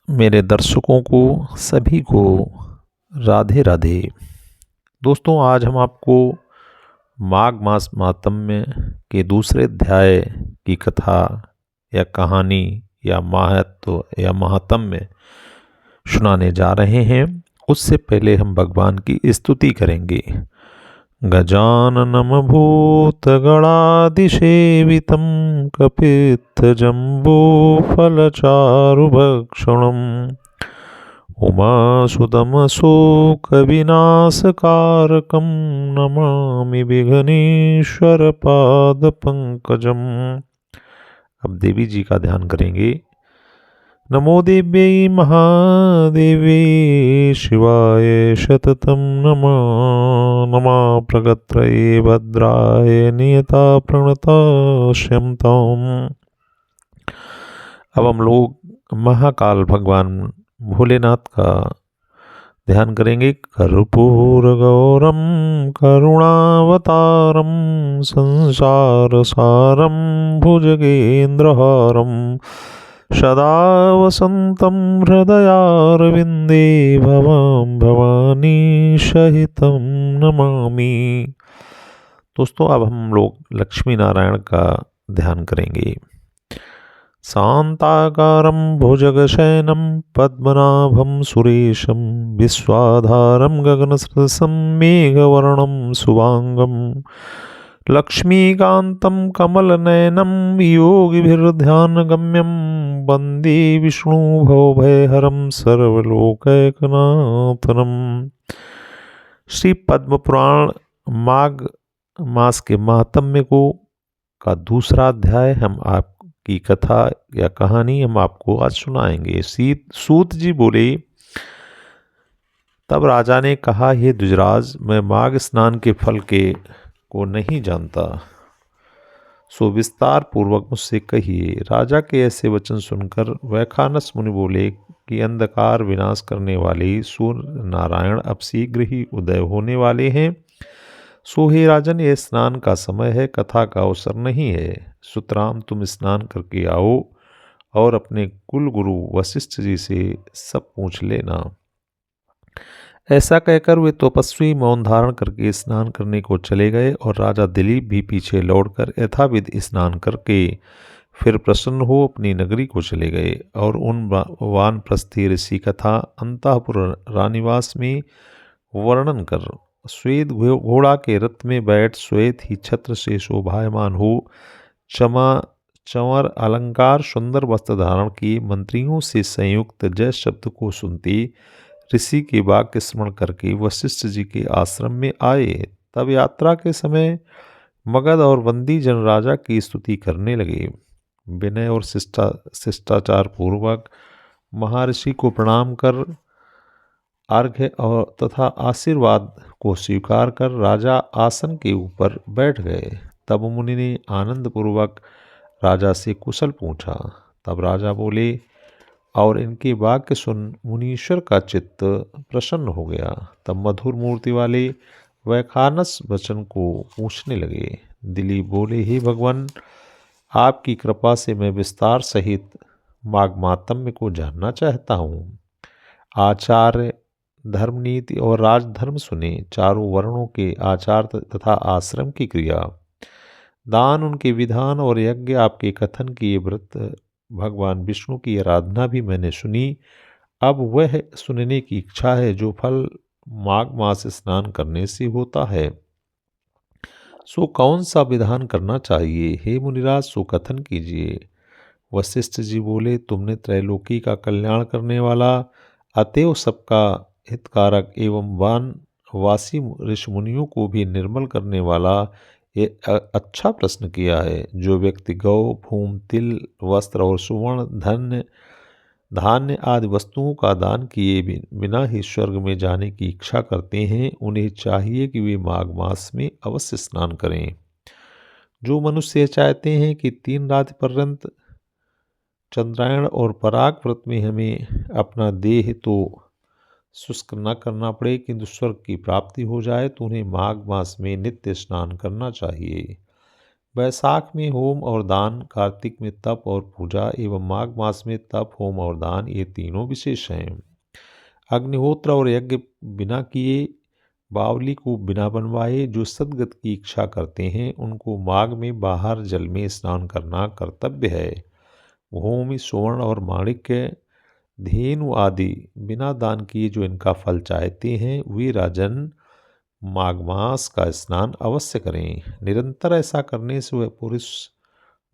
मेरे दर्शकों को सभी को राधे राधे। दोस्तों, आज हम आपको माघ मास माहात्म्य के दूसरे अध्याय की कथा या कहानी या महत्व या महात्म्य सुनाने जा रहे हैं। उससे पहले हम भगवान की स्तुति करेंगे। गजाननं भूतगणाधिसेवितं कपित्थजम्बूफलचारुभक्षणम् उमासुतमशोकविनाशकारकं नमामि विघ्नेश्वरपादपङ्कजम्। अब देवी जी का ध्यान करेंगे। नमो देव्यै महादेव्यै शिवाय शततं नमः। नमः प्रगत्रये भद्राय नियता प्रणतास्यं। अब हम लोग महाकाल भगवान भोलेनाथ का ध्यान करेंगे। कर्पूरगौरम करुणावतारम संसारसारम भुजगेन्द्रहारम सदा वसन्तं हृदयारविन्दे भवां भवानी सहितं नमामि। दोस्तों, अब हम लोग लक्ष्मी नारायण का ध्यान करेंगे। शान्ताकारं भुजगशयनं पद्मनाभं सुरेशं विश्वाधारं गगनसदृशं मेघवर्णं शुभांगं लक्ष्मीकान्तं कमलनयनं योगिभिर्ध्यानगम्यं वन्दे विष्णुभवभयहरं सर्वलोकैकनाथनं। श्री पद्म पुराण माघ मास के महात्म्य को का दूसरा अध्याय हम आपकी कथा या कहानी हम आपको आज सुनाएंगे। सूत जी बोले, तब राजा ने कहा, हे द्विजराज, मैं माघ स्नान के फल को नहीं जानता, सो विस्तार पूर्वक मुझसे कहिए। राजा के ऐसे वचन सुनकर वैखानस मुनि बोले कि अंधकार विनाश करने वाले सूर्य नारायण अब शीघ्र ही उदय होने वाले हैं। सो हे राजन, यह स्नान का समय है, कथा का अवसर नहीं है। सुतराम, तुम स्नान करके आओ और अपने कुल गुरु वशिष्ठ जी से सब पूछ लेना। ऐसा कहकर वे तपस्वी मौन धारण करके स्नान करने को चले गए और राजा दिलीप भी पीछे लौटकर यथाविध स्नान करके फिर प्रसन्न हो अपनी नगरी को चले गए। और उन वानप्रस्थी ऋषि कथा अंतःपुर रानिवास में वर्णन कर श्वेत घोड़ा के रथ में बैठ श्वेत ही छत्र से शोभायमान हो चंवर अलंकार सुंदर वस्त्र धारण किए मंत्रियों से संयुक्त जय शब्द को सुनते ऋषि के वाक्य स्मरण करके वशिष्ठ जी के आश्रम में आए। तब यात्रा के समय मगध और बंदी जन राजा की स्तुति करने लगे। विनय और शिष्टाचार पूर्वक महर्षि को प्रणाम कर अर्घ्य और तथा आशीर्वाद को स्वीकार कर राजा आसन के ऊपर बैठ गए। तब मुनि ने आनंद पूर्वक राजा से कुशल पूछा। तब राजा बोले और इनके वाक्य सुन मुनीश्वर का चित्त प्रसन्न हो गया। तब मधुर मूर्ति वाले वैखानस वचन को पूछने लगे। दिलीप बोले, हे भगवान, आपकी कृपा से मैं विस्तार सहित माघ माहात्म्य को जानना चाहता हूँ। आचार्य, धर्मनीति और राजधर्म सुने, चारों वर्णों के आचार तथा आश्रम की क्रिया, दान उनके विधान और यज्ञ आपके कथन किए व्रत, भगवान विष्णु की आराधना भी मैंने सुनी। अब वह सुनने की इच्छा है जो फल माघ मास स्नान करने से होता है। सो कौन सा विधान करना चाहिए, हे मुनिराज, सो कथन कीजिए। वशिष्ठ जी बोले, तुमने त्रैलोकी का कल्याण करने वाला, अतएव सबका हितकारक एवं वानवासी ऋषि मुनियों को भी निर्मल करने वाला ये अच्छा प्रश्न किया है। जो व्यक्ति गौ, भूमि, तिल, वस्त्र और सुवर्ण, धान्य आदि वस्तुओं का दान किए बिना ही स्वर्ग में जाने की इच्छा करते हैं, उन्हें चाहिए कि वे माघ मास में अवश्य स्नान करें। जो मनुष्य चाहते हैं कि 3 रात पर्यंत चंद्रायण और पराग व्रत में हमें अपना देह तो शुष्क न करना पड़े किंतु स्वर्ग की प्राप्ति हो जाए, तो उन्हें माघ मास में नित्य स्नान करना चाहिए। वैशाख में होम और दान, कार्तिक में तप और पूजा एवं माघ मास में तप, होम और दान, ये तीनों विशेष हैं। अग्निहोत्र और यज्ञ बिना किए, बावली को बिना बनवाए जो सदगत की इच्छा करते हैं उनको माघ में बाहर जल में स्नान करना कर्तव्य है। भूमि, स्वर्ण और माणिक्य, धेनु आदि बिना दान किए जो इनका फल चाहते हैं वे राजन माघ मास का स्नान अवश्य करें। निरंतर ऐसा करने से वह पुरुष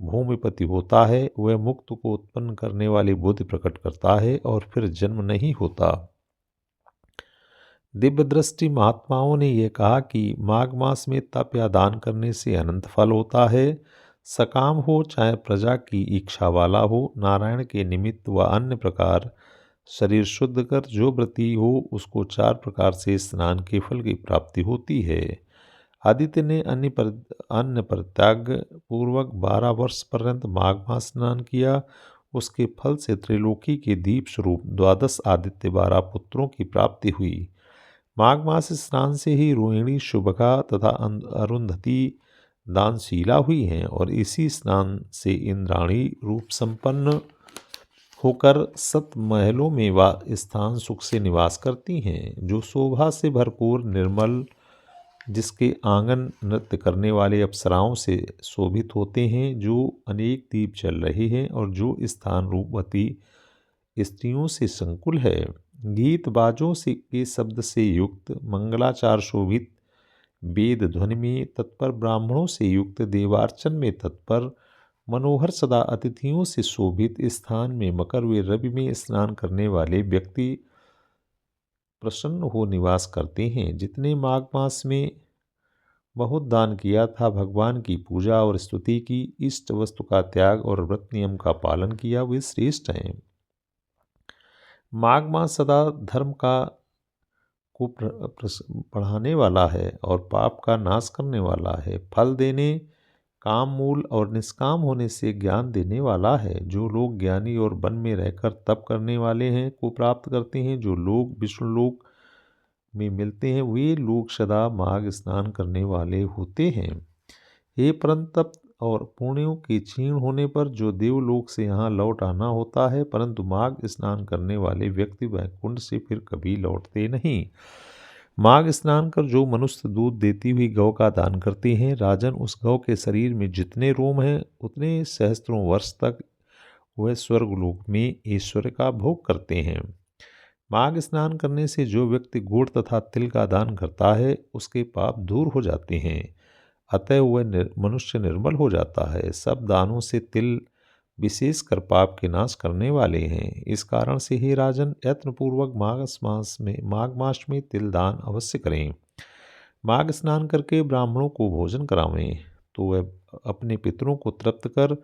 भूमिपति होता है, वह मुक्त को उत्पन्न करने वाली बुद्धि प्रकट करता है और फिर जन्म नहीं होता। दिव्य दृष्टि महात्माओं ने यह कहा कि माघ मास में तप या दान करने से अनंत फल होता है। सकाम हो चाहे प्रजा की इच्छा वाला हो, नारायण के निमित्त व अन्य प्रकार शरीर शुद्ध कर जो व्रती हो उसको 4 प्रकार से स्नान के फल की प्राप्ति होती है। आदित्य ने अन्य परित्याग पूर्वक 12 वर्ष पर्यंत माघ मास स्नान किया। उसके फल से त्रिलोकी के दीप स्वरूप 12 आदित्य 12 पुत्रों की प्राप्ति हुई। माघ मास स्नान से ही रोहिणी, शुभगा तथा अरुंधति दानशीला हुई हैं और इसी स्नान से इंद्राणी रूप संपन्न होकर 7 महलों में स्थान सुख से निवास करती हैं। जो शोभा से भरपूर निर्मल, जिसके आंगन नृत्य करने वाले अप्सराओं से शोभित होते हैं, जो अनेक दीप जल रहे हैं और जो स्थान रूपवती स्त्रियों से संकुल है। गीत बाजों से के शब्द से युक्त, मंगलाचार शोभित, वेद ध्वनि में तत्पर, ब्राह्मणों से युक्त, देवार्चन में तत्पर, मनोहर सदा अतिथियों से शोभित स्थान में मकर व रवि में स्नान करने वाले व्यक्ति प्रसन्न हो निवास करते हैं। जितने माघ मास में बहुत दान किया था, भगवान की पूजा और स्तुति की, इष्ट वस्तु का त्याग और व्रत नियम का पालन किया, वे श्रेष्ठ हैं। माघ मास सदा धर्म का को बढ़ाने वाला है और पाप का नाश करने वाला है। फल देने, काम मूल और निष्काम होने से ज्ञान देने वाला है। जो लोग ज्ञानी और वन में रहकर तप करने वाले हैं को प्राप्त करते हैं। जो लोग विष्णुलोक में मिलते हैं वे लोग सदा माघ स्नान करने वाले होते हैं। हे परंतप और पुण्यों के क्षीण होने पर जो देवलोक से यहाँ लौट आना होता है, परंतु माघ स्नान करने वाले व्यक्ति वैकुंठ से फिर कभी लौटते नहीं। माघ स्नान कर जो मनुष्य दूध देती हुई गौ का दान करते हैं, राजन उस गौ के शरीर में जितने रोम हैं उतने सहस्त्रों वर्ष तक वह स्वर्गलोक में ईश्वर का भोग करते हैं। माघ स्नान करने से जो व्यक्ति गुड़ तथा तिल का दान करता है उसके पाप दूर हो जाते हैं, अतः वह मनुष्य निर्मल हो जाता है। सब दानों से तिल विशेषकर पाप के नाश करने वाले हैं। इस कारण से ही राजन यत्नपूर्वक माघ मास में तिल दान अवश्य करें। माघ स्नान करके ब्राह्मणों को भोजन करावें तो वह अपने पितरों को तृप्त कर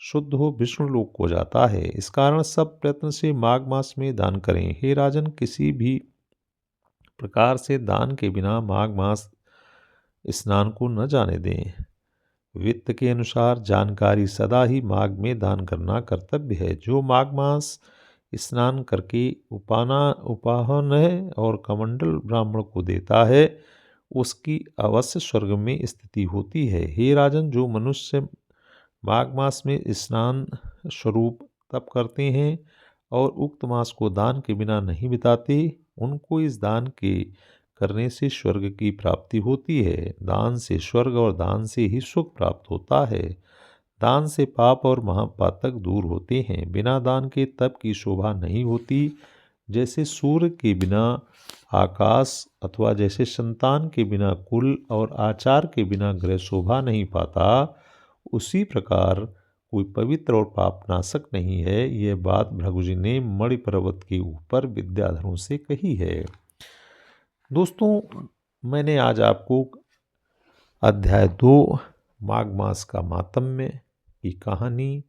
शुद्ध हो विष्णु लोक को जाता है। इस कारण सब प्रयत्न से माघ मास में दान करें। हे राजन, किसी भी प्रकार से दान के बिना माघ मास स्नान को न जाने दें। वित्त के अनुसार जानकारी सदा ही माघ में दान करना कर्तव्य है। जो माघ मास स्नान करके उपाहन और कमंडल ब्राह्मण को देता है उसकी अवश्य स्वर्ग में स्थिति होती है। हे राजन, जो मनुष्य माघ मास में स्नान स्वरूप तप करते हैं और उक्त मास को दान के बिना नहीं बिताते, उनको इस दान के करने से स्वर्ग की प्राप्ति होती है। दान से स्वर्ग और दान से ही सुख प्राप्त होता है। दान से पाप और महापातक दूर होते हैं। बिना दान के तप की शोभा नहीं होती। जैसे सूर्य के बिना आकाश अथवा जैसे संतान के बिना कुल और आचार के बिना ग्रह शोभा नहीं पाता, उसी प्रकार कोई पवित्र और पापनाशक नहीं है। यह बात भृगुजी ने मणि पर्वत के ऊपर विद्याधरों से कही है। दोस्तों, मैंने आज आपको अध्याय 2 माघ मास का मातम्य की कहानी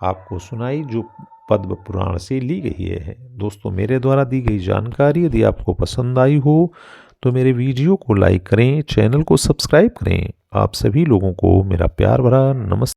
आपको सुनाई जो पद्म पुराण से ली गई है। दोस्तों, मेरे द्वारा दी गई जानकारी यदि आपको पसंद आई हो तो मेरे वीडियो को लाइक करें, चैनल को सब्सक्राइब करें। आप सभी लोगों को मेरा प्यार भरा नमस्ते।